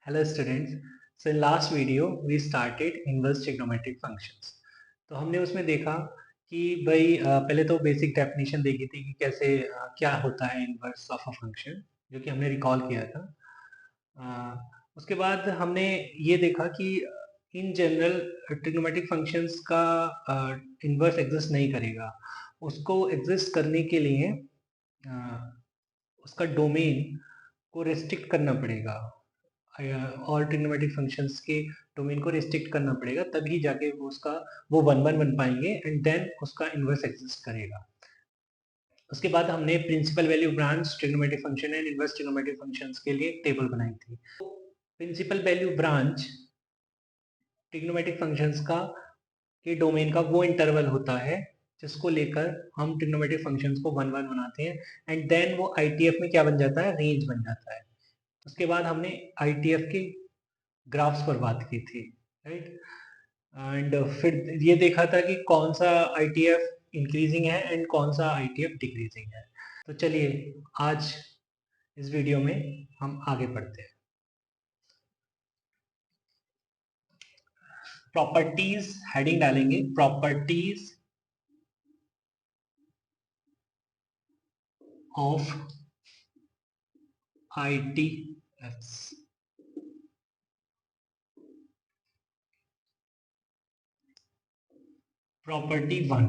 Hello students. So in last video we started inverse trigonometric functions. तो हमने उसमें देखा कि भाई पहले तो बेसिक डेफिनेशन देखी थी कि कैसे क्या होता है इनवर्स ऑफ अ फंक्शन, जो कि हमने रिकॉल किया था। उसके बाद हमने ये देखा कि इन जनरल ट्रिग्नोमेट्रिक फंक्शंस का इनवर्स एग्जिस्ट नहीं करेगा। उसको एग्जिस्ट करने के लिए उसका डोमेन को रेस्ट्रिक्ट करना पड़ेगा, और ट्रिग्नोमेट्रिक फंक्शंस के डोमेन को रिस्ट्रिक्ट करना पड़ेगा, तभी जाके वो वन वन बन पाएंगे एंड देन उसका इनवर्स एग्जिस्ट करेगा। उसके बाद हमने principal value branch trigonometric function and inverse trigonometric functions के लिए एक टेबल बनाई थी। Principal value branch trigonometric functions का के डोमेन का वो इंटरवल होता है जिसको लेकर हम ट्रिग्नोमेट्रिक फंक्शंस को वन वन बनाते हैं एंड देन वो आईटीएफ में क्या बन जाता है, रेंज बन जाता है। उसके बाद हमने आईटीएफ के ग्राफ्स पर बात की थी, राइट। एंड फिर ये देखा था कि कौन सा आईटीएफ इंक्रीजिंग है एंड कौन सा आईटीएफ डिक्रीजिंग है। तो चलिए आज इस वीडियो में हम आगे बढ़ते हैं। प्रॉपर्टीज हेडिंग डालेंगे, properties of ITFs. Property one,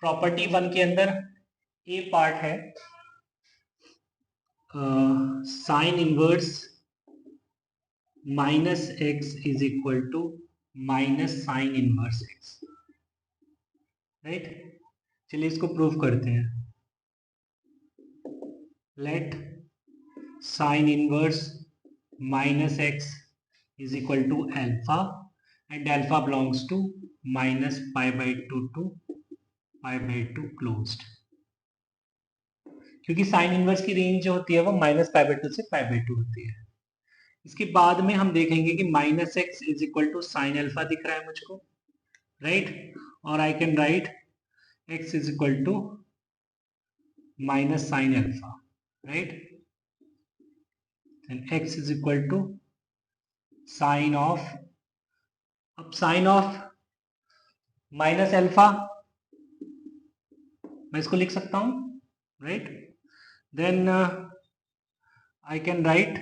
property one के अंदर ए पार्ट है sine inverse minus x is equal to minus sine inverse x, right. चलिए इसको प्रूव करते हैं। Let sine inverse minus x is equal to alpha and alpha belongs to minus pi by two to pi by two closed, क्योंकि sine inverse की range जो होती है वो माइनस पाई बाई टू से पाई बाई टू होती है। इसके बाद में हम देखेंगे कि minus x is equal to sine alpha दिख रहा है मुझको, राइट। और I can write x is equal to minus sine alpha, right. And x is equal to sine of, अब साइन ऑफ माइनस अल्फा मैं इसको लिख सकता हूं, right. Then I can write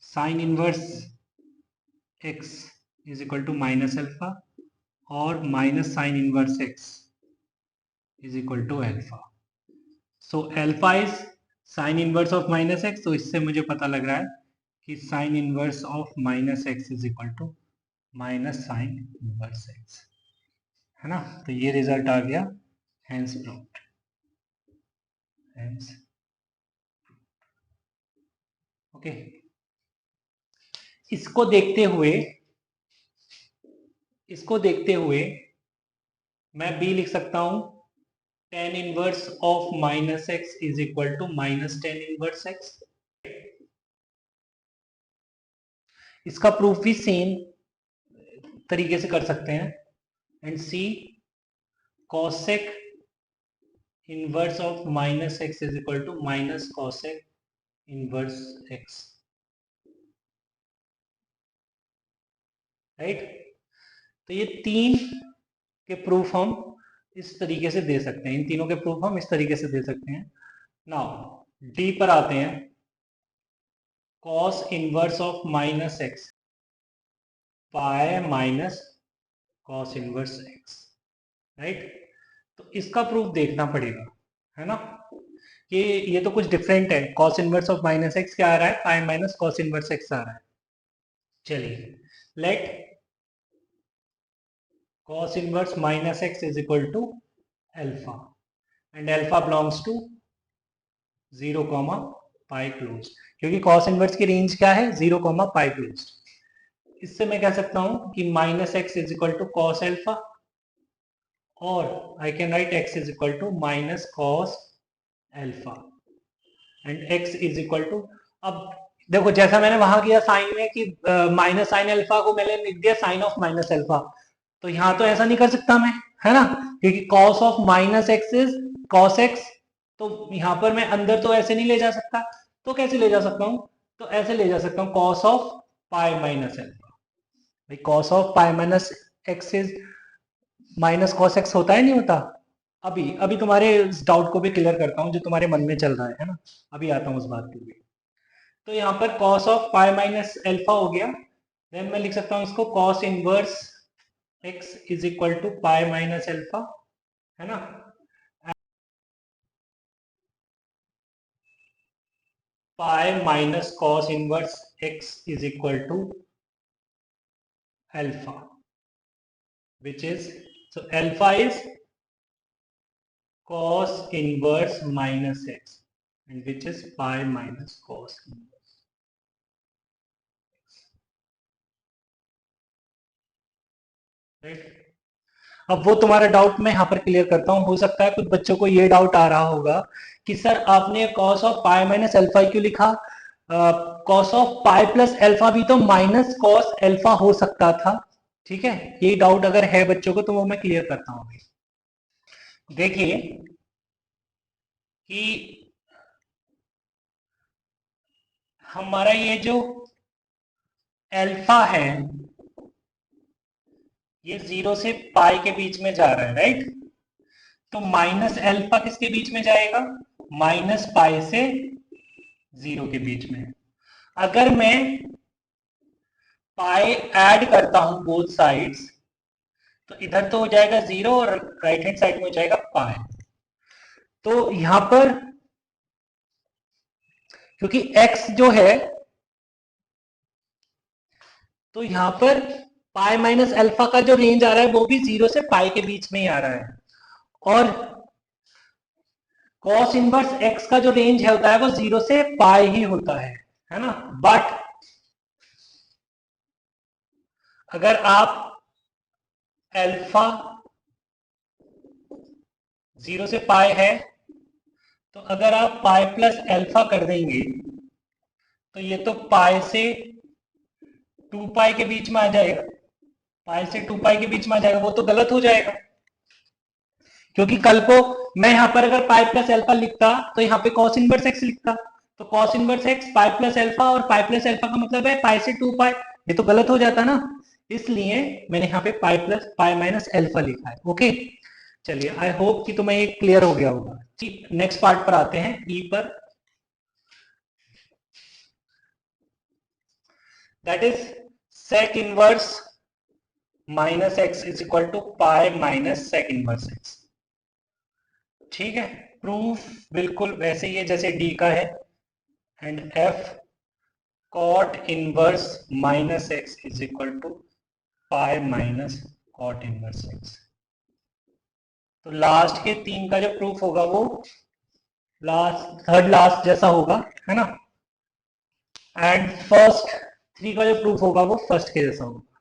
sine inverse x is equal to minus alpha और minus sine inverse x is equal to alpha. So alpha is sine inverse of minus x, तो इससे मुझे पता लग रहा है कि sine inverse of minus x is equal to minus sine inverse x, है ना। तो ये रिजल्ट आ गया, हेंस प्रूव्ड, हेंस ओके। इसको देखते हुए मैं बी लिख सकता हूं, tan inverse of minus x is equal to minus tan inverse x. इसका प्रूफ भी सेम तरीके से कर सकते हैं। And C cosec inverse of minus x is equal to minus cosec inverse x, right. तो ये तीन के प्रूफ हम इस तरीके से दे सकते हैं, इन तीनों के प्रूफ हम इस तरीके से दे सकते हैं। नाउ डी पर आते हैं, cos inverse of minus x pi minus cos inverse x, right. तो इसका प्रूफ देखना पड़ेगा, है ना, कि ये तो कुछ डिफरेंट है। Cos inverse of minus x क्या आ रहा है, pi minus cos inverse x आ रहा है। चलिए let cos inverse minus x is equal to alpha and alpha belongs to 0 pi closed, क्योंकि cos inverse की रेंज क्या है, 0 pi closed। इससे मैं कह सकता हूं कि minus x is equal to cos alpha और I can write x is equal to minus cos alpha and x is equal to, अब देखो जैसा मैंने वहां किया साइन में कि माइनस साइन एल्फा को मैंने लिख दिया साइन ऑफ माइनस एल्फा, तो यहाँ तो ऐसा नहीं कर सकता मैं, है ना, क्योंकि cos of minus x is cos x, तो यहाँ पर मैं अंदर तो ऐसे नहीं ले जा सकता। तो कैसे ले जा सकता हूँ, तो ऐसे ले जा सकता हूँ cos of pi minus alpha. भाई cos of pi minus x is minus cos x होता है नहीं होता। अभी अभी तुम्हारे इस डाउट को भी क्लियर करता हूँ जो तुम्हारे मन में चल रहा है ना। अभी आता हूँ उस बात पे भी। तो यहाँ पर cos of pi minus alpha हो गया। देन मैं लिख सकता हूँ इसको cos inverse x is equal to pi minus alpha, है ना। Pi minus cos inverse x is equal to alpha, which is, so alpha is cos inverse minus x, and which is pi minus cos inverse x, right? अब वो तुम्हारा doubt मैं यहाँ पर clear करता हूँ। हो सकता है कुछ बच्चों को ये डाउट आ रहा होगा कि सर आपने cos of pi minus alpha क्यों लिखा, cos of pi plus alpha भी तो माइनस cos एल्फा हो सकता था। ठीक है, ये डाउट अगर है बच्चों को तो वो मैं क्लियर करता हूँ। देखिए कि हमारा ये जो एल्फा है ये 0 से पाई के बीच में जा रहा है, राइट। तो माइनस एल्फा किसके बीच में जाएगा, माइनस पाई से 0 के बीच में। अगर मैं पाई ऐड करता हूं बोथ साइड्स तो इधर तो हो जाएगा 0 और राइट हैंड साइड में हो जाएगा पाई। तो यहां पर क्योंकि x जो है तो यहां पर पाई माइनस अल्फा का जो रेंज आ रहा है वो भी 0 से पाई के बीच में ही आ रहा है, और cos इनवर्स x का जो रेंज है होता है वो 0 से पाई ही होता है ना। बट अगर आप अल्फा 0 से पाई है तो अगर आप पाई प्लस अल्फा कर देंगे तो ये तो पाई से 2 पाई के बीच में आ जाएगा, पाई से 2 पाई के बीच में आ जाएगा, वो तो गलत हो जाएगा। क्योंकि कल को मैं यहां पर अगर पाई प्लस अल्फा लिखता तो यहाँ पे कॉस इनवर्स एक्स लिखता, तो cos inverse x pi plus alpha, और पाई प्लस अल्फा का मतलब है पाई से 2 पाई, ये तो गलत हो जाता ना। इसलिए मैंने यहाँ पे pi plus pi minus alpha लिखा है। ओके, चलिए आई होप कि तुम्हें ये क्लियर हो गया होगा। ठीक, नेक्स्ट पार्ट पर आते हैं, ई पर। That is sec inverse minus x is equal to pi minus sec inverse x. ठीक है, प्रूफ बिल्कुल वैसे ही है जैसे डी का है। And F cot inverse minus x is equal to pi minus cot inverse x. तो लास्ट के 3 का जो प्रूफ होगा वो लास्ट थर्ड लास्ट जैसा होगा, है ना। एंड फर्स्ट 3 का जो प्रूफ होगा वो फर्स्ट के जैसा होगा।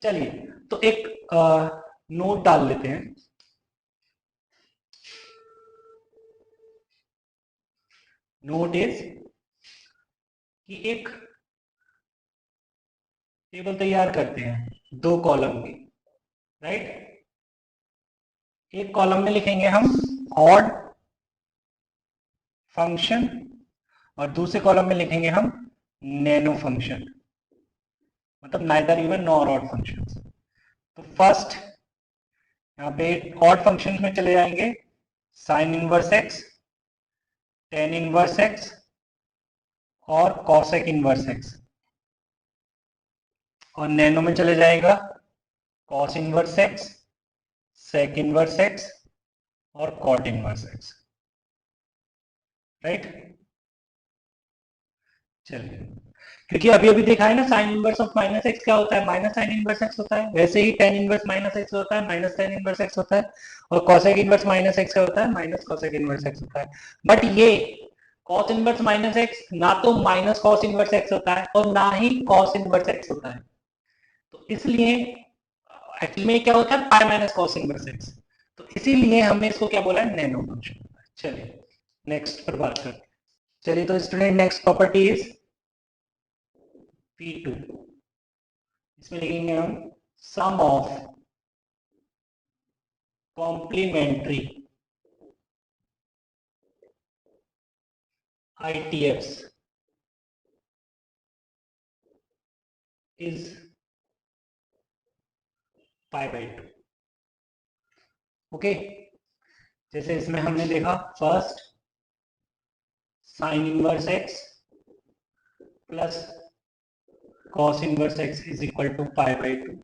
चलिए, तो एक नोट डाल लेते हैं। नोट इज कि एक टेबल तैयार करते हैं 2 कॉलम की, राइट। एक कॉलम में लिखेंगे हम ऑड फंक्शन और दूसरे कॉलम में लिखेंगे हम नैनो फंक्शन, मतलब neither even nor odd function. तो फर्स्ट यहाँ पे ऑड फंक्शन में चले जाएंगे sine inverse x, tan inverse x और कॉसेक इनवर्स एक्स, और नैनो में चले जाएगा cos inverse x, sec inverse x और कॉट इनवर्स एक्स, राइट। चलिए, क्योंकि अभी अभी देखा है ना sine inverse of minus x क्या होता है, माइनस साइन इनवर्स एक्स होता है। वैसे ही टेन इनवर्स माइनस एक्स होता है, माइनस टेन इनवर्स एक्स होता है। और कॉसेक इनवर्स माइनस एक्स का होता है, माइनस कॉसेक इनवर्स एक्स होता है। बट ये कॉस इनवर्स माइनस एक्स ना तो माइनस कॉस इनवर्स एक्स होता है और ना ही कॉस इनवर्स एक्स होता है। तो इसलिए एक्चुअली में क्या होता है, pi minus cos inverse x. तो इसीलिए हमने इसको क्या बोला है, नैनो फंक्शन। चलिए नेक्स्ट पर बात करते हैं। चलिए, तो student next property is P2। इसमें लिखेंगे हम sum of complementary ITFs is pi by two. Okay, जैसे इसमें हमने देखा first sine inverse x plus cos inverse x is equal to pi by 2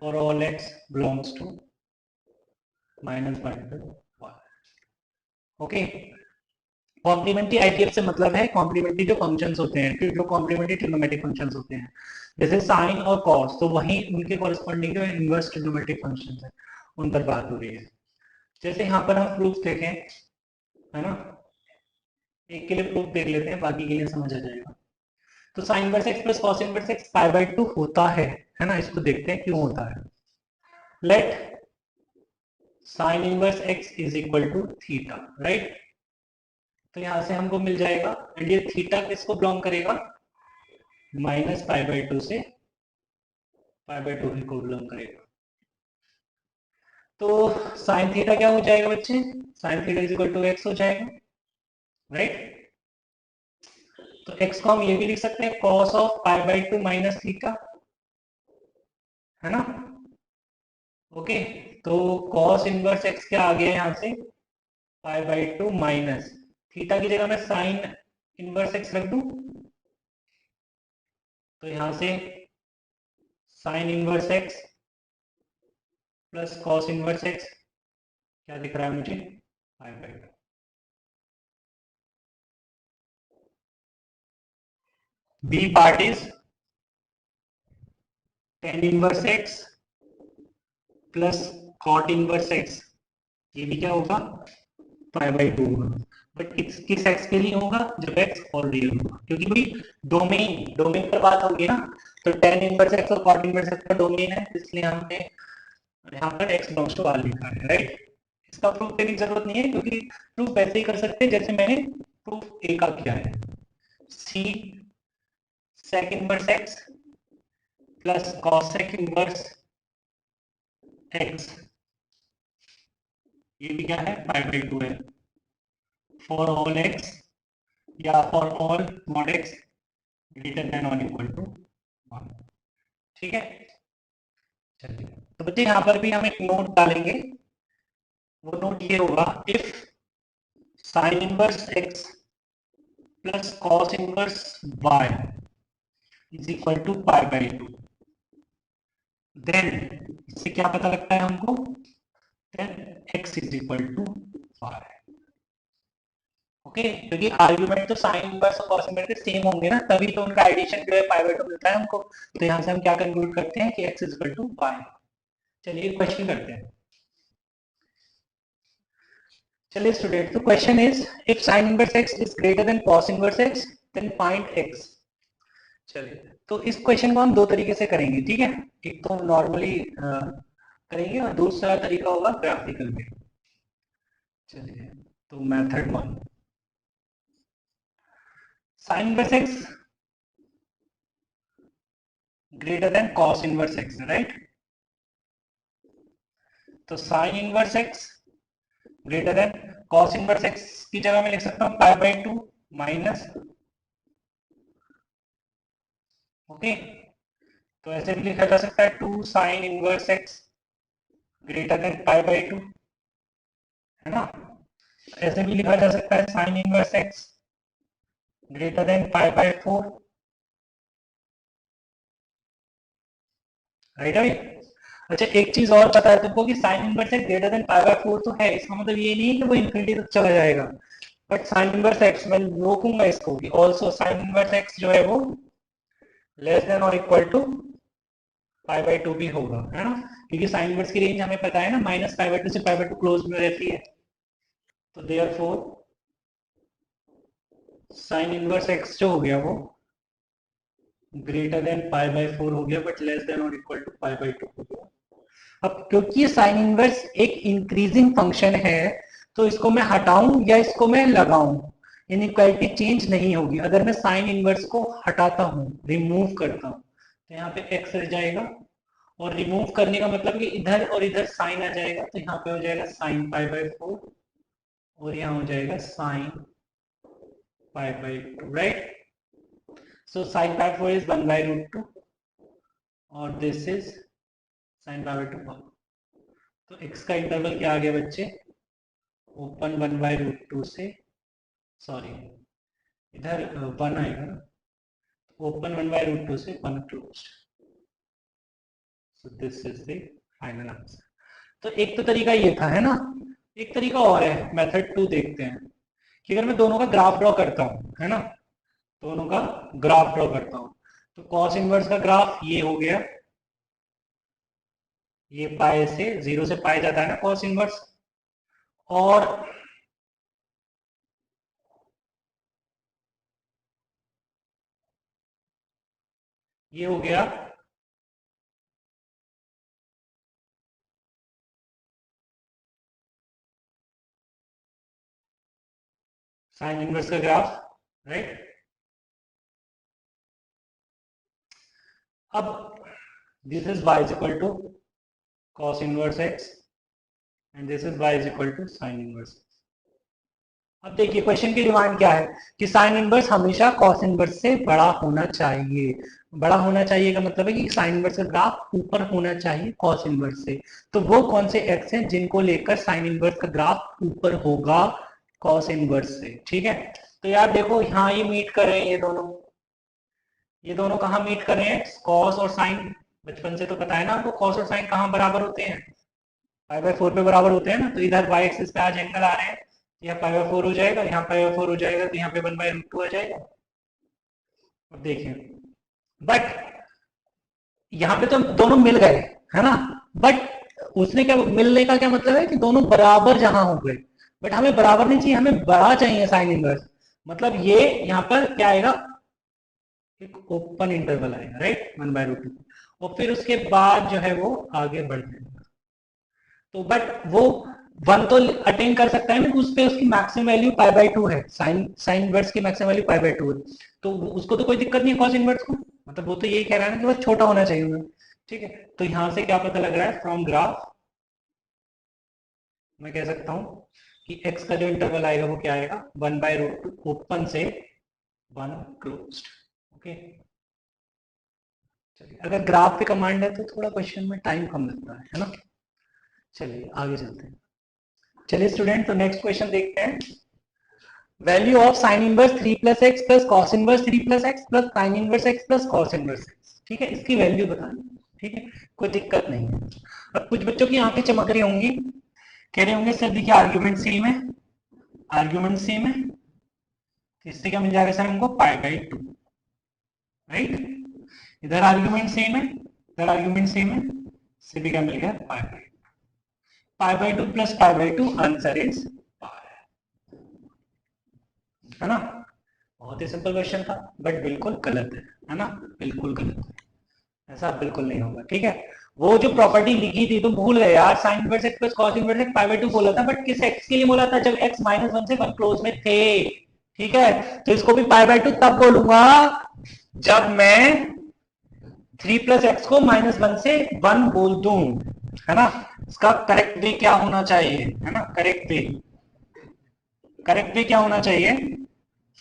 for all x belongs to minus 1 to 1. Okay, complementary ITF से मतलब है complementary जो functions होते हैं, जो कॉम्प्लीमेंट्री ट्रिग्नोमेट्रिक फंक्शंस होते हैं, जैसे साइन और कॉस, तो वही उनके कॉरेस्पॉन्डिंग जो इनवर्स ट्रिग्नोमेट्रिक फंक्शंस है उन पर बात हो रही है। जैसे यहाँ पर हम प्रूफ देखें, है ना, एक के लिए प्रूफ देख लेते हैं, बाकी के लिए समझ आ जाएगा। तो sine inverse x plus cos inverse x pi by 2 होता है ना, इसको देखते हैं क्यों होता है। Let sine inverse x is equal to theta, right. तो यहां से हमको मिल जाएगा, एंड ये थीटा किसको बिलोंग करेगा, माइनस पाई बाई 2 से पाई बाई 2 को बिलोंग करेगा। तो साइन थीटा क्या हो जाएगा बच्चे, sine theta is equal to x हो जाएगा, राइट। तो एक्स को हम ये भी लिख सकते हैं cos of pi by 2 minus theta, है ना। ओके, तो कॉस इनवर्स एक्स क्या आ गया यहाँ से, पाई बाई 2 माइनस थीटा की जगह मैं साइन इनवर्स एक्स रख दूं, तो यहां से sine inverse x plus cos inverse x क्या दिख रहा है मुझे, pi by 2। B part is tan inverse x plus cot inverse x, ये भी क्या होगा, पाई बाई 2 होगा। बट किस एक्स के लिए होगा, जब एक्स और रियल होगा, क्योंकि भाई डोमेन डोमेन पर बात होगी ना, तो टेन इनवर्स एक्स और कॉट इनवर्स एक्स का डोमेन है, इसलिए हमने यहाँ पर एक्स बिलोंग्स टू आर लिखा है, राइट। इसका प्रूफ देने की जरूरत नहीं है, क्योंकि प्रूफ वैसे ही कर सकते हैं जैसे मैंने प्रूफ ए का किया है। सी sec inverse x plus cosec inverse x, ये भी क्या है, पाई बाई 2 है, फॉर ऑल एक्स या for all mod x greater than और इक्वल टू 1। ठीक है, चलिए, तो बच्चे यहाँ पर भी हम एक नोट डालेंगे, वो नोट ये होगा, if sine inverse x plus cos inverse y is equal to pi by 2, then इससे क्या पता लगता है हमको, then x is equal to y. Okay, क्योंकि आर्गुमेंट तो साइन इनवर्स और कॉस इनवर्स के सेम होंगे ना, तभी तो उनका एडिशन जो है पाई बाई 2 मिलता है हमको। तो यहाँ से हम क्या कंक्लूड करते हैं कि x is equal to y. चलिए क्वेश्चन करते हैं। चलिए स्टूडेंट, तो question is if sine inverse x is greater than cos inverse x then find x। चलिए, तो इस क्वेश्चन को हम दो तरीके से करेंगे, ठीक है। एक तो नॉर्मली करेंगे और दूसरा तरीका होगा ग्राफिकल में। चलिए, तो method 1, sine inverse x greater than cos inverse x, right. तो sine inverse x greater than cos inverse x की जगह मैं लिख सकता हूं पाई बाई 2 माइनस, ओके, तो ऐसे भी लिखा जा सकता है 2 sign inverse x greater than pi by 2, है ना। ऐसे भी लिखा जा सकता है sine inverse x greater than pi by 4, right भाई। अच्छा, एक चीज और पता है तुमको कि sine inverse x greater than pi by 4 तो है, इसका मतलब ये नहीं है कि वो इनफिनिटी तक चला जाएगा, बट साइन इनवर्स एक्स मैं रोकूंगा इसको कि ऑल्सो साइन इनवर्स एक्स जो है वो लेस देन और इक्वल टू पाई बाई 2 भी होगा, है ना, क्योंकि साइन इनवर्स की रेंज हमें पता है ना, माइनस पाई बाई 2 से पाई बाई 2 क्लोज में रहती है। तो देयरफॉर साइन इनवर्स एक्स जो हो गया वो ग्रेटर देन पाई बाई 4 हो गया, बट लेस देन और इक्वल टू पाई बाई 2 हो गया। अब क्योंकि साइन इनवर्स एक इंक्रीजिंग फंक्शन है, तो इसको मैं हटाऊं या इसको मैं लगाऊं, इनइक्वालिटी चेंज नहीं होगी। अगर मैं साइन इनवर्स को हटाता हूं, रिमूव करता हूं, तो यहाँ पे एक्स रह जाएगा, और रिमूव करने का मतलब कि इधर और इधर साइन आ जाएगा, तो यहाँ पे हो जाएगा साइन पाई बाई 4 और यहाँ हो जाएगा sine pi by 2, right. So sine pi 4 is 1 by root 2, और this is sine pi by 2। तो x का इंटरवल क्या आ गया बच्चे, ओपन 1/√2 से, सॉरी इधर 1 आएगा ना, ओपन 1/√2 से 1 closed. So this is the final answer. तो एक तो तरीका ये था, है ना। एक तरीका और है, मेथड 2 देखते हैं कि अगर मैं दोनों का ग्राफ ड्रॉ करता हूं, है ना, दोनों का ग्राफ ड्रॉ करता हूं, तो कॉस इनवर्स का ग्राफ ये हो गया, ये पाई से 0 से पाई जाता है ना कॉस इनवर्स, और ये हो गया साइन इनवर्स का ग्राफ, राइट। अब this is y is equal to cos inverse x and this is y is equal to sine inverse. अब देखिए क्वेश्चन की डिमांड क्या है कि साइन इनवर्स हमेशा कॉस इनवर्स से बड़ा होना चाहिए। बड़ा होना चाहिए का मतलब है कि साइन इनवर्स का ग्राफ ऊपर होना चाहिए कॉस इनवर्स से। तो वो कौन से एक्स हैं जिनको लेकर साइन इनवर्स का ग्राफ ऊपर होगा कॉस इनवर्स से, ठीक है। तो यार देखो यहाँ ये मीट कर रहे हैं, ये दोनों कहाँ मीट कर रहे हैं, कॉस और साइन। बचपन से तो पता है ना आपको कॉस और साइन कहाँ बराबर होते हैं, पाई/4 पे बराबर होते हैं ना। तो इधर y एक्सिस पे आज एंगल आ रहे हैं, यहाँ पाई/4 हो जाएगा, यहाँ पाई/4 हो जाएगा, तो यहाँ पे 1/√2 आ जाएगा। अब देखिए, बट यहाँ पे तो दोनों मिल गए, है ना। बट उसने क्या, मिलने का क्या मतलब है कि दोनों बराबर जहां हो गए। बट हमें बराबर नहीं चाहिए, हमें बड़ा चाहिए साइन इनवर्स। मतलब ये यहाँ पर क्या आएगा, एक ओपन इंटरवल आएगा, राइट, 1/√2। और फिर उसके बाद जो है वो आगे बढ़ जाएगा। तो बट वो 1 तो अटेन कर सकता है ना, उस पे उसकी मैक्सिमम वैल्यू पाई/2 है, साइन इनवर्स की मैक्सिमम वैल्यू पाई/2 है। तो उसको तो कोई दिक्कत नहीं है कॉस इनवर्स को, मतलब वो तो यही कह रहा है ना कि बस छोटा होना चाहिए उन्हें, ठीक है। तो यहां से क्या पता लग रहा है, फ्रॉम ग्राफ मैं कह सकता हूं कि x का जो इंटरवल आएगा वो क्या आएगा, 1/√2 ओपन से 1 क्लोज्ड। ओके, चलिए अगर ग्राफ पे कमांड है तो थोड़ा क्वेश्चन में टाइम कम लगता है ना। चलिए आगे चलते हैं। चलिए स्टूडेंट, तो नेक्स्ट क्वेश्चन देखते हैं। Value of sine inverse 3 plus x plus cos inverse 3 plus x plus sign inverse x plus cos inverse x, ठीक है, इसकी वैल्यू बतानी, ठीक है, कोई दिक्कत नहीं है। अब कुछ बच्चों की आंखें चमक रही होंगी, कह रहे होंगे सर देखिए आर्ग्यूमेंट सेम है, आर्ग्यूमेंट सेम है, इससे क्या मिल जाएगा सर हमको पाई/2, राइट। इधर आर्ग्यूमेंट सेम है, इधर आर्ग्यूमेंट सेम है, इससे भी क्या मिल गया पाई/2 प्लस पाई/2, आंसर इज पाई, है ना। बहुत ही सिंपल क्वेश्चन था, बट बिल्कुल गलत है ना, बिल्कुल गलत है, ऐसा बिल्कुल नहीं होगा, ठीक है। वो जो प्रॉपर्टी लिखी थी तो भूल गए यार, sine inverse x plus cos inverse x pi बोला था, बट किस एक्स के लिए बोला था, जब एक्स -1 से 1 क्लोज में थे, ठीक है। तो इसको भी पाई/2 तब बोलूंगा जब मैं 3 प्लस एक्स को -1 से 1 बोल दूं, है ना। इसका करेक्ट वे क्या होना चाहिए, है ना, करेक्ट वे, करेक्ट वे क्या होना चाहिए,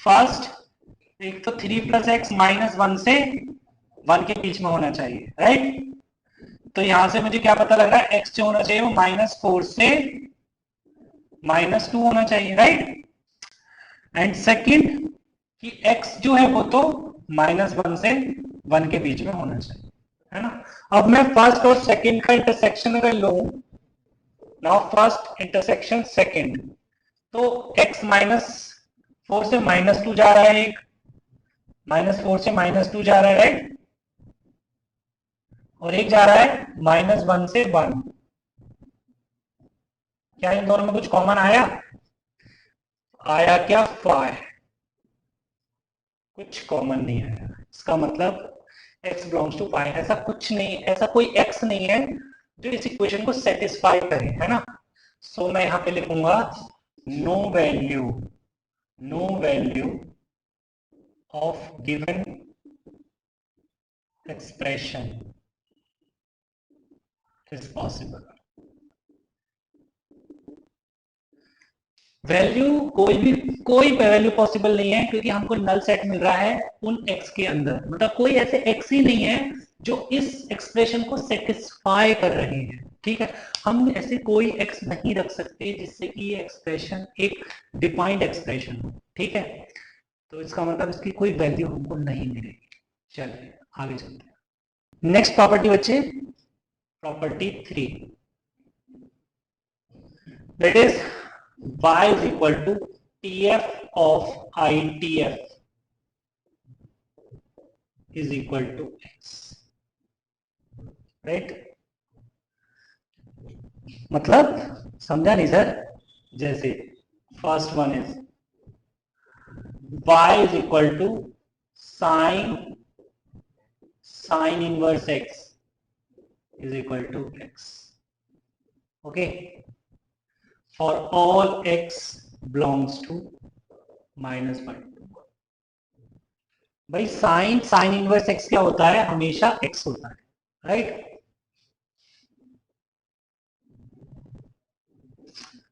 फर्स्ट एक तो 3 प्लस एक्स -1 से 1 के बीच में होना चाहिए, राइट। तो यहां से मुझे क्या पता लग रहा है, एक्स जो होना चाहिए वो -4 से -2 होना चाहिए, राइट। एंड सेकंड कि x जो है वो तो -1 से 1 के बीच में होना चाहिए, है ना। अब मैं फर्स्ट और सेकंड का इंटरसेक्शन अगर लूं, नाउ फर्स्ट इंटरसेक्शन सेकंड, तो x -4 से -2 जा रहा है, एक -4 से -2 जा रहा है, राइट। और एक जा रहा है -1 से 1। क्या इन दोनों में कुछ कॉमन आया, आया क्या, फाई, कुछ कॉमन नहीं आया। इसका मतलब x बिलोंग्स टू पाई, ऐसा कुछ नहीं, ऐसा कोई x नहीं है जो इस इक्वेशन को सेटिस्फाई करे, है ना। सो मैं यहां पे लिखूंगा no value, no value of given expression is possible. Value कोई वैल्यू पॉसिबल नहीं है, क्योंकि हमको नल सेट मिल रहा है उन x के अंदर, मतलब कोई ऐसे x ही नहीं है जो इस एक्सप्रेशन को सेटिस्फाई कर रहे हैं। ठीक है, हम ऐसे कोई x नहीं रख सकते जिससे कि ये एक्सप्रेशन एक डिफाइंड एक्सप्रेशन हो। ठीक है, तो इसका मतलब इसकी कोई वैल्यू हमको नहीं मिलेगी। चलिए आगे चलते हैं। नेक्स्ट प्रॉपर्टी बच्चे, property 3, that is y is equal to tf of itf is equal to x, right? मतलब समझा नहीं सर? जैसे first one is y is equal to sin inverse x is equal to x, okay, for all x belongs to -1। भाई sign inverse x क्या होता है? हमेशा x होता है, राइट?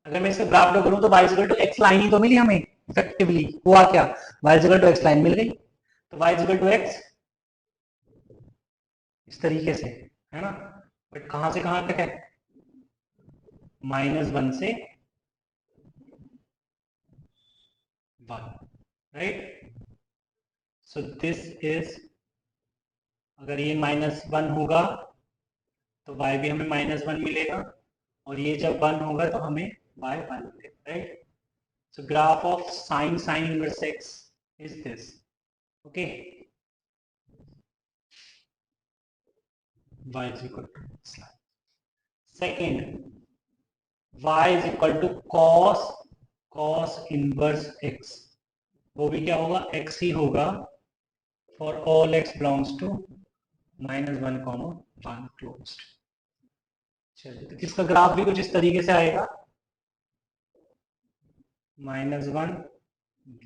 अगर मैं इसका ग्राफ ड्रॉ करूं तो y equal to x line ही तो मिली हमें, इफेक्टिवली हुआ क्या? y equal to x line मिल गई, तो y इक्वल टू x इस तरीके से, है ना? बट कहां से कहां तक है? -1 से 1, राइट? सो दिस इज, अगर ये -1 होगा तो y भी हमें -1 मिलेगा, और ये जब 1 होगा तो हमें y 1 मिलेगा, right? So graph of sin inverse x is this, okay? Y is equal to slide. Second, y is equal to cos inverse x, वो भी क्या होगा? x ही होगा, for all x belongs to -1, 1 closed। चलिए, तो इसका graph भी कुछ इस तरीके से आएगा, -1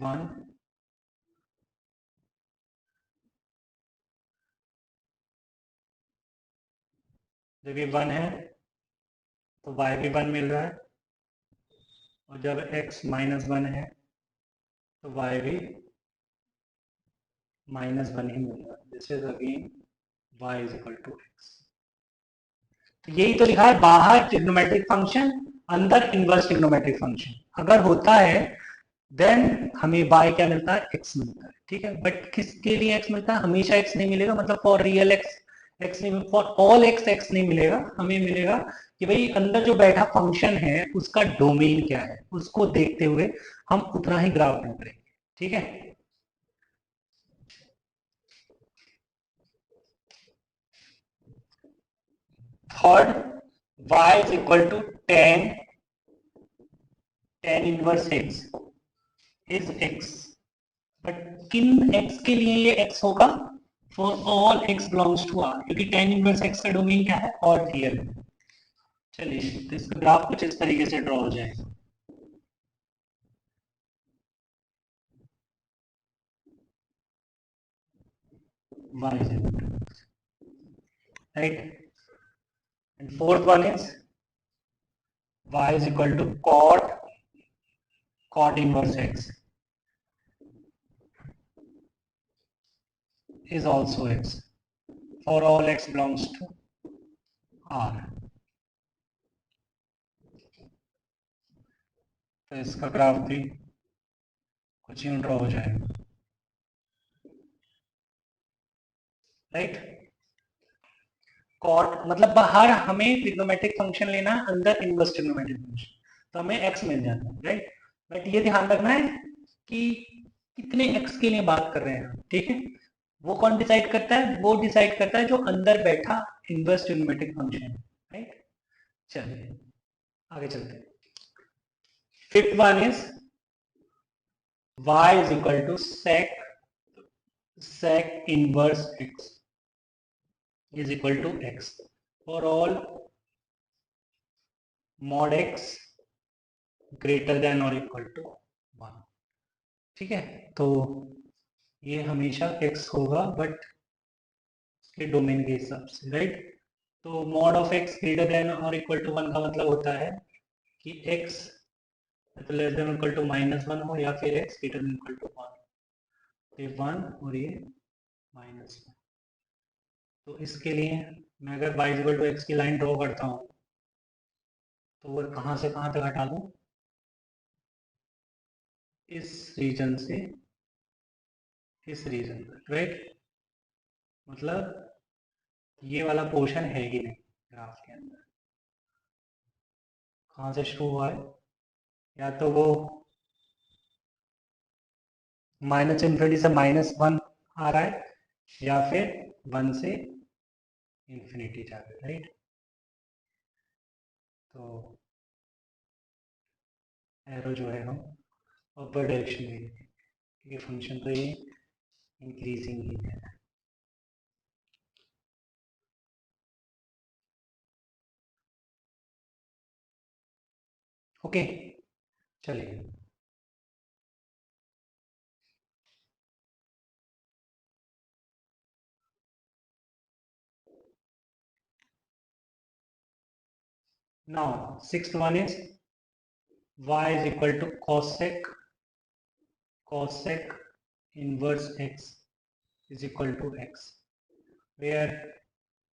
1, जब ये 1 है तो y भी 1 मिल रहा है, और जब x -1 है तो y भी -1 ही मिल रहा है। This is again y is equal to x। तो यही तो लिखा है, बाहर ट्रिग्नोमेट्रिक फंक्शन, अंदर इनवर्स ट्रिग्नोमेट्रिक फंक्शन। अगर होता है देन हमें y क्या मिलता है? x मिलता है, ठीक है? बट किसके लिए x मिलता है? हमेशा x नहीं मिलेगा, मतलब फॉर रियल x नहीं, फॉर ऑल x नहीं मिलेगा। हमें मिलेगा कि भाई अंदर जो बैठा फंक्शन है उसका डोमेन क्या है, उसको देखते हुए हम उतना ही ग्राफ ड्रॉ करेंगे, ठीक है? Third, y is equal to tan inverse x is x, but किन x के लिए ये x होगा? For all x belongs to R, क्योंकि tan इनवर्स x का डोमेन क्या है? और रियल। चलिए, तो इसका ग्राफ कुछ इस तरीके से ड्रॉ हो जाएगा, y is equal to, right? And fourth one is y is equal to cot inverse x is also x for all x belongs to R। तो इसका ग्राफ भी कुछ यूं ड्रॉ हो जाएगा, राइट? कॉट मतलब बाहर हमें ट्रिग्नोमेट्रिक फंक्शन लेना है, अंदर इनवर्स ट्रिग्नोमेट्रिक फंक्शन, तो हमें x मिल जाता है, राइट? बट ये ध्यान रखना है कि कितने x के लिए बात कर रहे हैं हम, ठीक है? वो कौन डिसाइड करता है? वो डिसाइड करता है जो अंदर बैठा इनवर्स ट्रिग्नोमेट्रिक फंक्शन है, राइट? चलिए आगे चलते हैं। Fifth one is y is equal to sec inverse x is equal to x for all mod x greater than or equal to 1, ठीक है? तो ये हमेशा x होगा, बट इसके डोमेन के हिसाब से, राइट? तो mod of x greater than और इक्वल टू 1 का मतलब होता है कि x तो लेस देन इक्वल टू -1 हो या फिर x greater than equal to 1, तो ये 1 और ये -1। तो इसके लिए मैं अगर y इक्वल टू x की लाइन ड्रॉ करता हूँ तो वो कहाँ से कहाँ तक हटा दूँ, इस रीजन से इस रीजन तक, राइट। मतलब ये वाला पोर्शन है ही नहीं ग्राफ के अंदर। कहाँ से शुरू हुआ है, या तो वो -∞ से -1 आ रहा है या फिर 1 से इंफिनिटी जा रहा है, राइट। तो एरो जो है हम अपर डायरेक्शन में लेंगे क्योंकि फंक्शन तो ये इंक्रीजिंग ही है। ओके, चलिए। Now, sixth one is y is equal to cosec inverse x is equal to x, where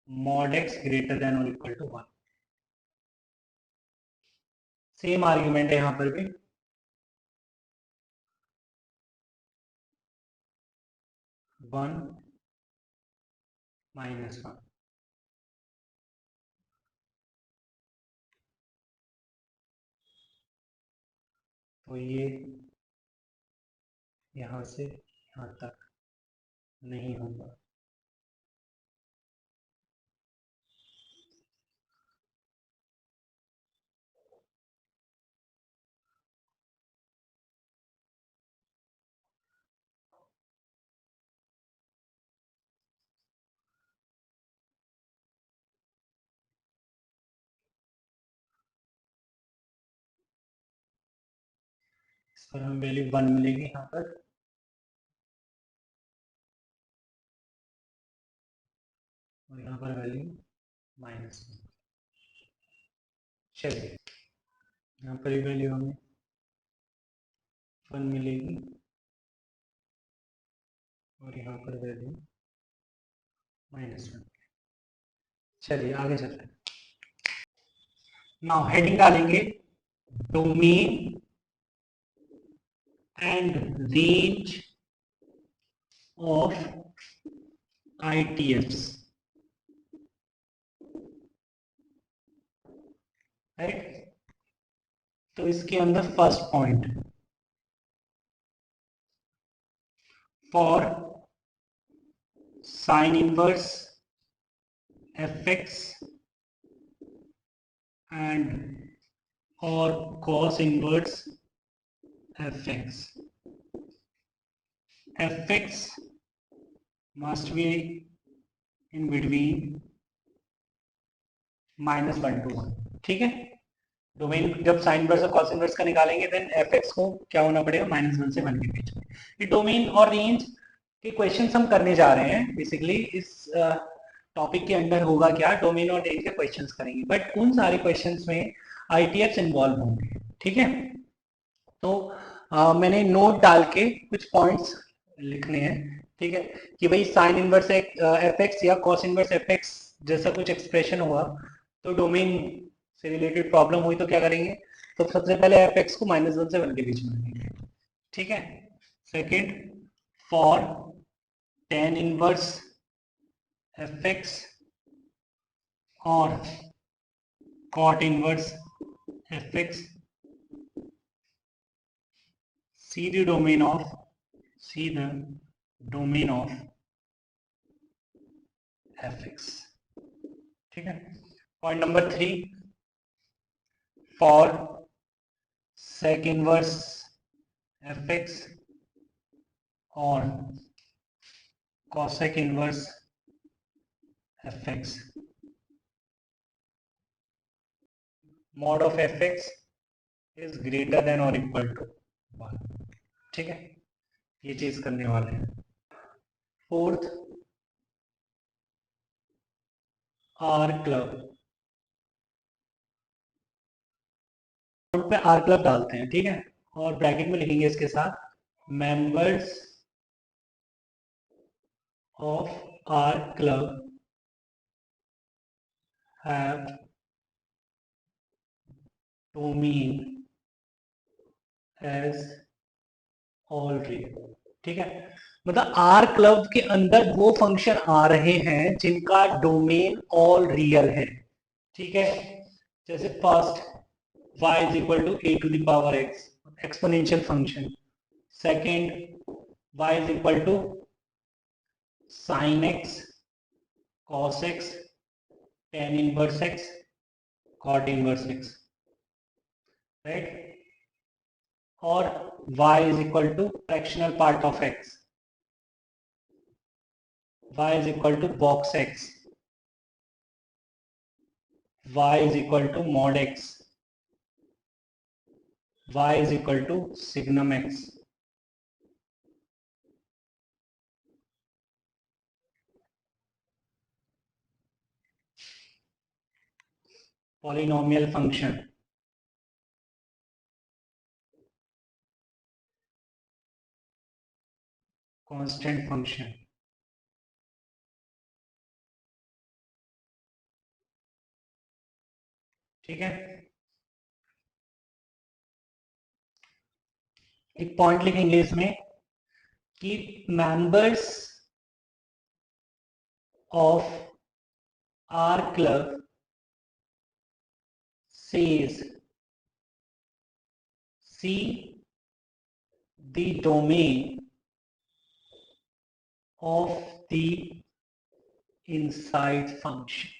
mod x greater than or equal to 1. Same argument है यहां पर भी, वन -1। तो ये यहां से यहां तक नहीं होगा। इस पर हमें वैल्यू 1 मिलेगी यहाँ पर, और यहाँ पर वैल्यू -1। चलिए, यहाँ पर वैल्यू हमें 1 मिलेगी और यहाँ पर वैल्यू -1। चलिए आगे चलते हैं। नाउ हेडिंग डालेंगे domain and range of ITFs, right. तो इसके अंदर first point, for sine inverse fx and or cos inverse fx, fx must be in between -1 to 1, ठीक है। डोमेन जब साइन इनवर्स और कॉस इनवर्स का निकालेंगे देन fx को क्या होना पड़ेगा, -1 से 1 के बीच में। ये डोमेन और रेंज के क्वेश्चंस हम करने जा रहे हैं। बेसिकली इस टॉपिक के अंदर होगा क्या, डोमेन और रेंज के क्वेश्चंस करेंगे, बट उन सारे क्वेश्चंस में ITFs इन्वॉल्व होंगे, ठीक है। तो मैंने नोट डाल के कुछ पॉइंट्स लिखने हैं, ठीक है, कि भाई साइन इनवर्स fx या कॉस इनवर्स fx जैसा कुछ एक्सप्रेशन हुआ तो डोमेन से रिलेटेड प्रॉब्लम हुई तो क्या करेंगे, तो सबसे पहले fx को -1 से 1 के बीच में रखेंगे, ठीक है। Second, for tan inverse fx और cot inverse fx, see the domain of fx, ठीक है। Point number 3, for sec inverse fx और cosec inverse fx, mod of fx is greater than or equal to 1, ठीक है। ये चीज करने वाले हैं। फोर्थ, आर क्लब, पे आर क्लब डालते हैं, ठीक है, और ब्रैकेट में लिखेंगे इसके साथ members of R club have domain as all real, ठीक है। मतलब आर क्लब के अंदर वो फंक्शन आ रहे हैं जिनका डोमेन ऑल रियल है, ठीक है। जैसे first y is equal to a to the power x, exponential function. Second, y is equal to sin x, cos x, tan inverse x, cot inverse x, right? और y is equal to fractional part of x, y is equal to box x, y is equal to mod x, y is equal to signum x. Polynomial function, constant function, ठीक है। एक point लिखेंगे इसमें कि members of R club says see the domain of the inside function।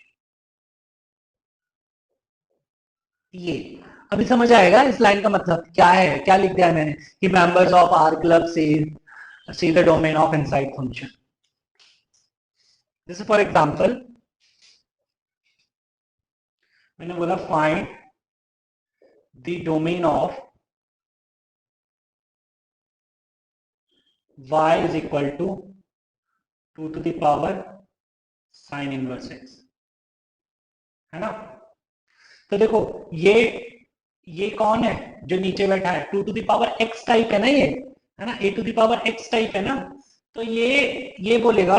ये अभी समझ आएगा इस लाइन का मतलब क्या है, क्या लिख दिया मैंने कि मेंबर्स ऑफ आर क्लब से सी the domain of inside function. जैसे फॉर एग्जांपल मैंने बोला find the domain of y is equal to 2 to the power sin inverse x, है ना। तो देखो ये कौन है जो नीचे बैठा है, 2 to the power x type है ना, ये है ना, a to the power x type है ना। तो ये बोलेगा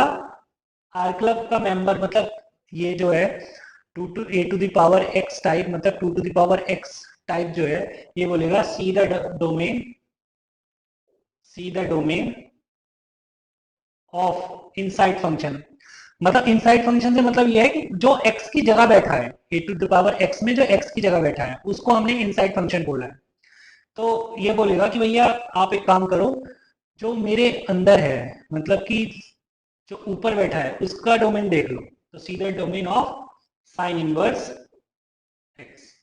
आर क्लब का मेंबर, मतलब ये जो है 2 to a to the power x type, मतलब 2 to the power x type जो है, ये बोलेगा see the domain of inside function. मतलब इनसाइड फंक्शन से मतलब ये है कि जो x की जगह बैठा है, a to the power x में जो x की जगह बैठा है उसको हमने इनसाइड फंक्शन बोला है। तो ये बोलेगा कि भैया आप एक काम करो, जो मेरे अंदर है, मतलब कि जो ऊपर बैठा है उसका डोमेन देख लो, तो सीधा domain of sine inverse x,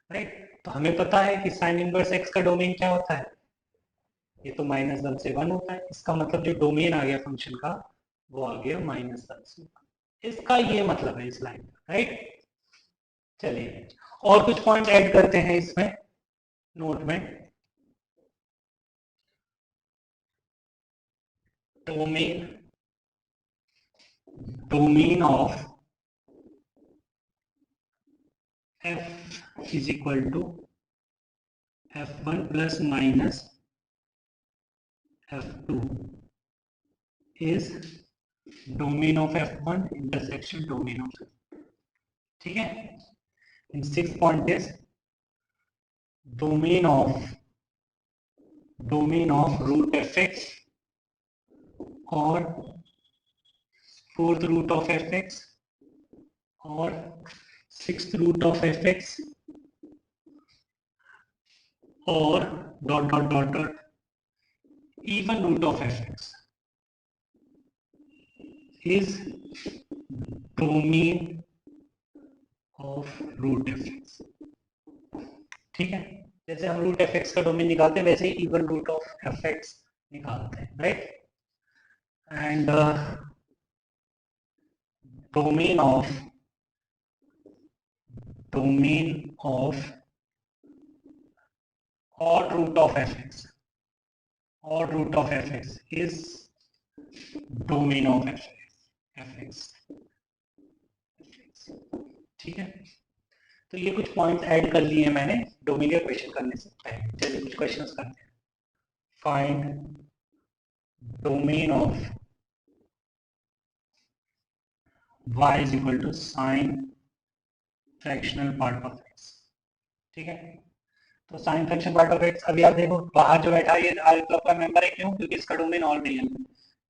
right. तो हमें पता है कि साइन इनवर्स एक्स का डोमेन क्या होता है, ये तो -1 से 1 होता है। इसका मतलब जो डोमेन आ गया फंक्शन का वो आ गया -1 से 1। इसका ये मतलब है इस लाइन का, राइट। चलिए और कुछ पॉइंट ऐड करते हैं इसमें नोट में। Domain of f is equal to f1 plus minus f2 is domain of f1 intersection domain of f2, ठीक है। and sixth point is domain of root fx और fourth root of fx और sixth root of fx और dot dot dot dot even root of fx is domain of root fx, ठीक है। जैसे हम root fx का domain निकालते हैं वैसे ही इवन रूट ऑफ fx निकालते हैं, right. And domain of odd root of fx is domain of fx, ठीक है। तो ये कुछ पॉइंट्स ऐड कर लिए हैं मैंने डोमेन का क्वेश्चन करने से पहले। चलिए कुछ क्वेश्चंस करते हैं। Find domain of y is equal to sine fractional part of x। ठीक है, तो sine fraction part of x, अभी आप देखो बाहर जो बैठा है ये आर क्लब का मेंबर है, क्यों? क्योंकि इसका डोमेन ऑल रियल है।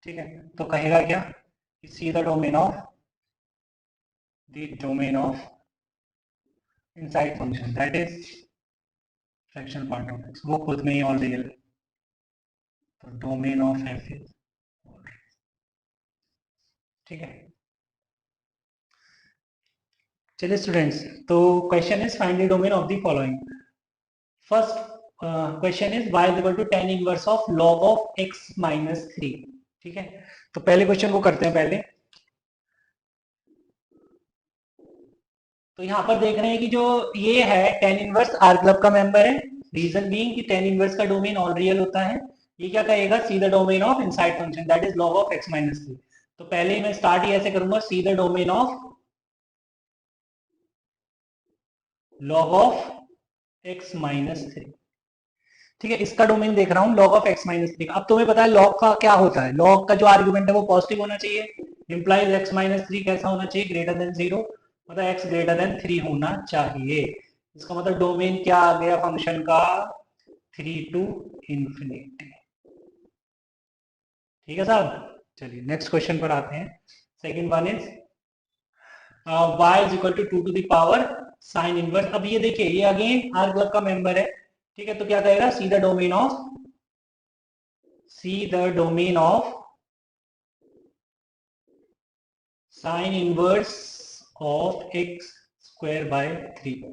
ठीक है, तो कहेगा क्या? सी the domain of inside function that is fractional part of x, वो खुद में ही ऑल रियल है, तो डोमेन ऑफ f इज। ठीक है, चलिए स्टूडेंट्स, तो question is find the domain of the following. First question is y is equal to tan inverse of log of x minus 3। ठीक है, तो पहले क्वेश्चन को करते हैं पहले। तो यहां पर देख रहे हैं कि जो ये है tan इनवर्स आर क्लब का मेंबर है, रीजन बीइंग कि tan इनवर्स का डोमेन ऑल रियल होता है। ये क्या कहेगा? See the domain of inside function that is log of x minus 3। तो पहले ही मैं स्टार्ट ही ऐसे करूंगा, सी the domain of log of x minus 3। ठीक है, इसका डोमेन देख रहा हूं log ऑफ x माइनस 3। अब तुम्हें पता है log का क्या होता है, log का जो आर्गुमेंट है वो पॉजिटिव होना चाहिए, इंप्लाइज x माइनस 3 कैसा होना चाहिए? ग्रेटर देन 0, मतलब x ग्रेटर देन 3 होना चाहिए। इसका मतलब डोमेन क्या आ गया फंक्शन का? 3 टू इंफिनिटी। ठीक है साहब, चलिए नेक्स्ट क्वेश्चन पर आते हैं। Second one is y is equal to 2 to the power sine inverse. अब ये देखिए, ये अगेन आर क्लब का मेंबर है। ठीक है, तो क्या कहेगा? See the domain of sine inverse of x square by 3।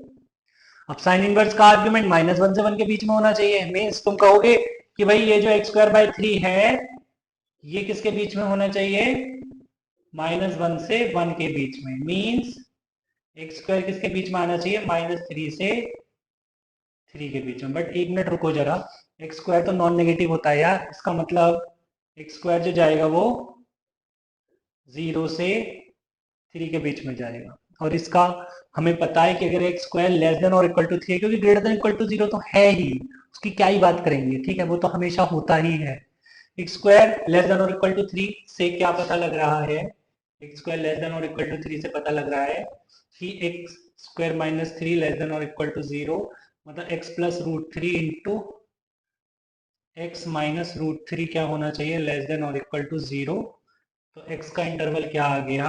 अब साइन इनवर्स का आर्ग्यूमेंट -1 से 1 के बीच में होना चाहिए। मीन्स तुम कहोगे कि भाई ये जो x स्क्वायर बाय 3 है ये किसके बीच में होना चाहिए? -1 से 1 के बीच में। मीन्स x स्क्वायर किसके बीच में आना चाहिए? -3 से 3 के बीच में। बट एक मिनट रुको जरा, एक्स स्क्वायर तो नॉन नेगेटिव होता है यार, इसका मतलब एक्स स्क्वायर जो जाएगा वो 0 से 3 के बीच में जाएगा। और इसका हमें पता है कि अगर एक्स स्क्वायर लेस देन और इक्वल टू 3 है, क्योंकि ग्रेटर देन इक्वल टू 0 तो है ही, उसकी क्या ही बात करेंगे। ठीक है, वो तो हमेशा होता ही है। एक्स स्क्वायर लेस देन और इक्वल टू 3 से क्या पता लग रहा है? एक्स स्क्वायर लेस देन और इक्वल टू 3 से पता लग रहा है कि x square minus 3 less than और इक्वल टू 0, मतलब x plus root 3 into x minus root 3 क्या होना चाहिए? लेस देन और इक्वल टू 0। तो x का इंटरवल क्या आ गया?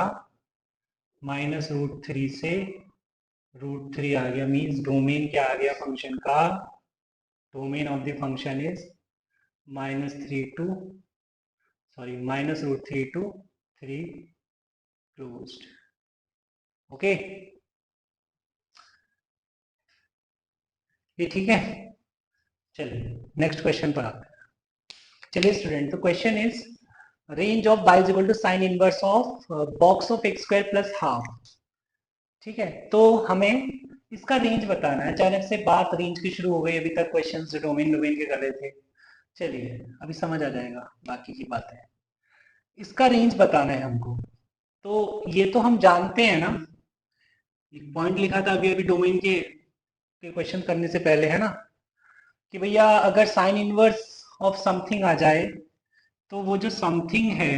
-√3 से √3 आ गया। मीन्स डोमेन क्या आ गया फंक्शन का? Domain of the function is -√3 to 3 closed. Okay, ये ठीक है। चलिए नेक्स्ट क्वेश्चन पर आते हैं। चलिए स्टूडेंट, तो question is range of y is equal to sine inverse of box of x square plus half. ठीक है, तो हमें इसका रेंज बताना है। अचानक से बात रेंज की शुरू हो गई, अभी तक क्वेश्चन डोमेन डोमेन के कर रहे थे। चलिए अभी समझ आ जाएगा बाकी की बातें। इसका रेंज बताना है हमको। तो ये तो हम जानते हैं ना, एक पॉइंट लिखा था अभी अभी डोमेन के क्वेश्चन करने से पहले, है ना, कि भैया अगर साइन इनवर्स ऑफ समथिंग आ जाए तो वो जो समथिंग है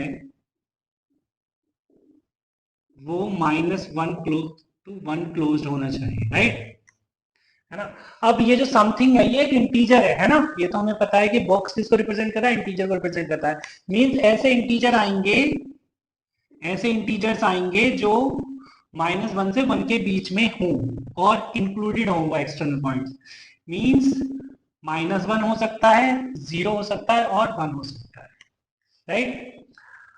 वो -1 टू 1 क्लोज होना चाहिए, राइट? है ना। अब ये जो समथिंग है ये एक इंटीजर है ना, ये तो हमें पता है कि बॉक्स किसको रिप्रेजेंट कर रहा है? इंटीजर को रिप्रेजेंट करता है। मींस ऐसे इंटीजर आएंगे, ऐसे इंटीजर्स आएंगे जो -1 से 1 के बीच में हो और इंक्लूडेड होगा एक्सटर्नल पॉइंट्स। मींस -1 हो सकता है, 0 हो सकता है और 1 हो सकता है, राइट?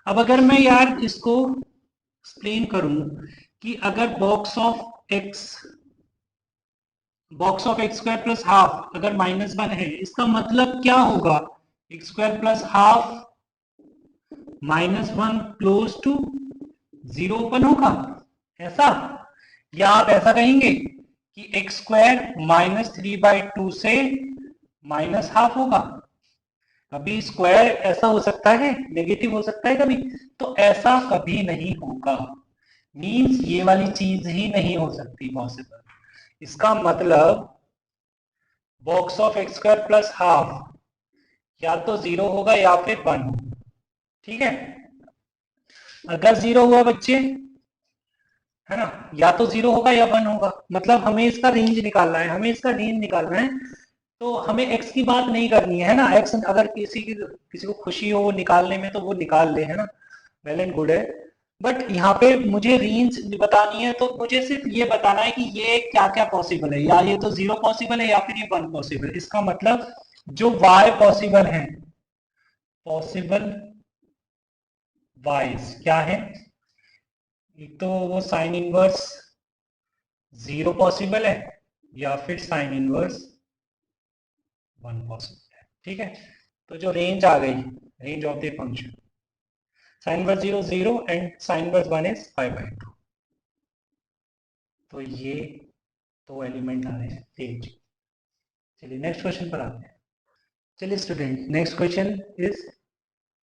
अब अगर मैं यार इसको एक्सप्लेन करूं कि अगर box of x square plus half अगर -1 है, इसका मतलब क्या होगा? X square plus half -1 close to 0 open होगा, ऐसा? या आप ऐसा कहेंगे कि एक्स स्क्वायर -3/2 से -हाफ होगा। कभी स्क्वायर ऐसा हो सकता है, नेगेटिव हो सकता है कभी, तो ऐसा कभी नहीं होगा। मींस ये वाली चीज ही नहीं हो सकती पॉसिबल। इसका मतलब box of x square plus half या तो 0 होगा या फिर 1 होगा। ठीक है, अगर 0 हुआ बच्चे, है ना, या तो 0 होगा या 1 होगा, मतलब हमें इसका रेंज निकालना है, हमें इसका रेंज निकालना है। तो हमें x की बात नहीं करनी है ना, x अगर किसी को खुशी हो निकालने में तो वो निकाल ले, है ना, वेल एंड गुड है। बट यहाँ पे मुझे रेंज बतानी है, तो मुझे सिर्फ ये बताना है कि ये क्या क्या पॉसिबल है, या ये तो 0 पॉसिबल है या फिर ये 1 पॉसिबल है। इसका मतलब जो y पॉसिबल है, पॉसिबल वाइज क्या है, एक तो वो साइन इनवर्स 0 पॉसिबल है या फिर साइन इनवर्स 1 पॉसिबल है। ठीक है, तो जो रेंज आ गई, range of the function sine inverse 0 0 and sign inverse 1 is 5/2। तो ये दो एलिमेंट आ रहे हैं रेंज। चलिए नेक्स्ट क्वेश्चन पर आते हैं। चलिए student, next question is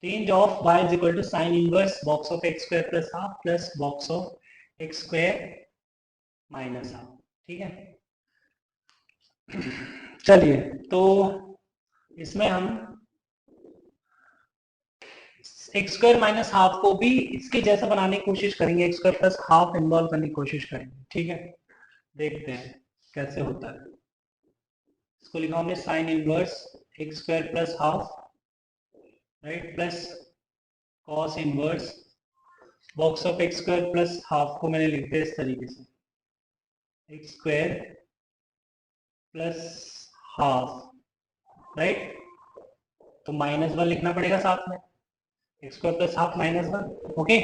range of y is equal to sine inverse box of x square plus half plus box of x square minus half. ठीक है, चलिए तो इसमें हम एक्स स्क्वायर माइनस हाफ को भी इसके जैसा बनाने की कोशिश करेंगे, x square plus half involve करने की कोशिश करेंगे। ठीक है, देखते हैं कैसे होता है। इसको लिखा हमने sign inverse x square plus half, right, plus cos inverse box of x square plus half को मैंने लिख दिया इस तरीके से, x square plus half, right. तो -1 लिखना पड़ेगा साथ में, x square plus half -1। Okay,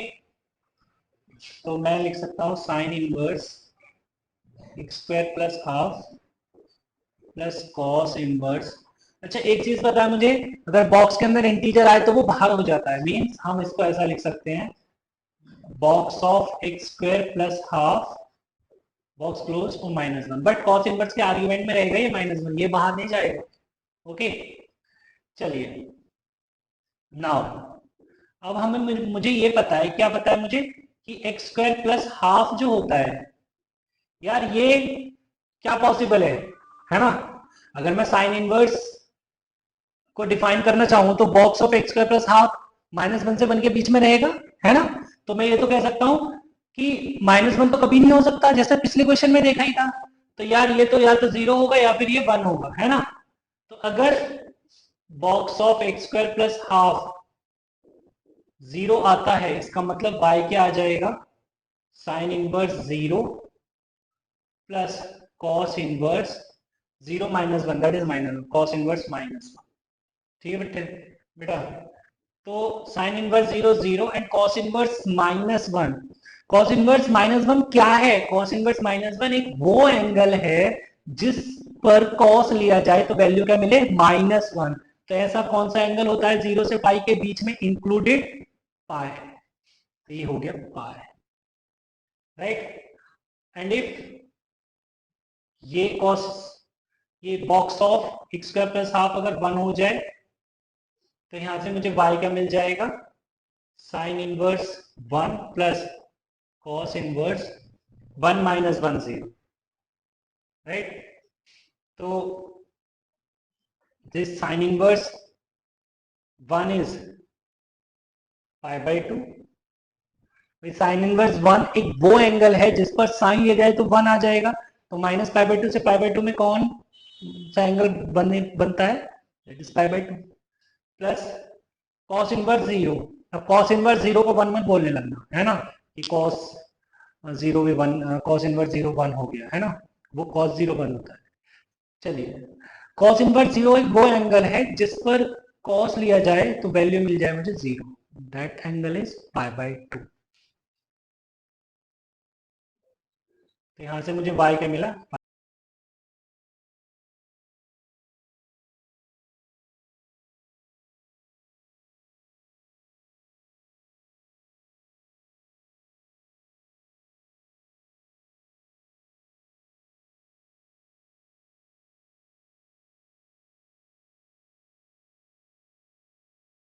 तो मैं लिख सकता हूँ sign inverse x square plus half plus cos inverse. अच्छा एक चीज पता है मुझे, अगर बॉक्स के अंदर इंटीजर आए तो वो बाहर हो जाता है, मीन्स हम इसको ऐसा लिख सकते हैं, box of x square plus half box close और -1, बट कॉस इनवर्स के आर्ग्यूमेंट में रहेगा ये -1, ये बाहर नहीं जाएगा। ओके, चलिए नाउ अब हमें मुझे ये पता है, क्या पता है मुझे, कि एक्स स्क्वायर प्लस हाफ जो होता है, यार ये क्या पॉसिबल है ना। अगर मैं साइन इनवर्स को डिफाइन करना चाहूं तो box of x square plus half -1 से 1 के बीच में रहेगा, है ना। तो मैं ये तो कह सकता हूं कि -1 तो कभी नहीं हो सकता, जैसे पिछले क्वेश्चन में देखा ही था। तो यार ये तो या तो 0 होगा या फिर ये 1 होगा, है ना। तो अगर box of x square plus half 0 आता है, इसका मतलब y क्या आ जाएगा, sine inverse 0 plus cos inverse 0 -1, that is -1, cos inverse -1। ठीक है बेटे, बेटा, तो sine inverse 0 0 and cos inverse -1। Cos inverse -1 क्या है, कॉस इनवर्स -1 एक वो एंगल है जिस पर कॉस लिया जाए तो वैल्यू क्या मिले, -1। तो ऐसा कौन सा एंगल होता है 0 से पाई के बीच में, इंक्लूडेड पाई। तो ये हो गया पाई, राइट। एंड इफ ये box of x square plus half अगर 1 हो जाए तो यहां से मुझे y क्या मिल जाएगा, sine inverse 1 plus cos inverse 1 -1 0, right. तो this sine inverse 1 is π/2। Sine inverse 1 एक वो एंगल है जिस पर साइन लिया जाए तो 1 आ जाएगा। तो -π/2 से π/2 में कौन सा एंगल बनता है, that is π/2 plus cos inverse 0। अब कॉस इनवर्स 0 को 1 मत बोलने लगना, है ना, कि कॉस 0 भी 1, कॉस इनवर्स 0 1 हो गया, है ना, वो कॉस 0 1 होता है। चलिए, कॉस इनवर्स 0 एक वो एंगल है जिस पर कॉस लिया जाए तो वैल्यू मिल जाए मुझे 0, दैट एंगल इज π/2। तो यहां से मुझे y क्या मिला,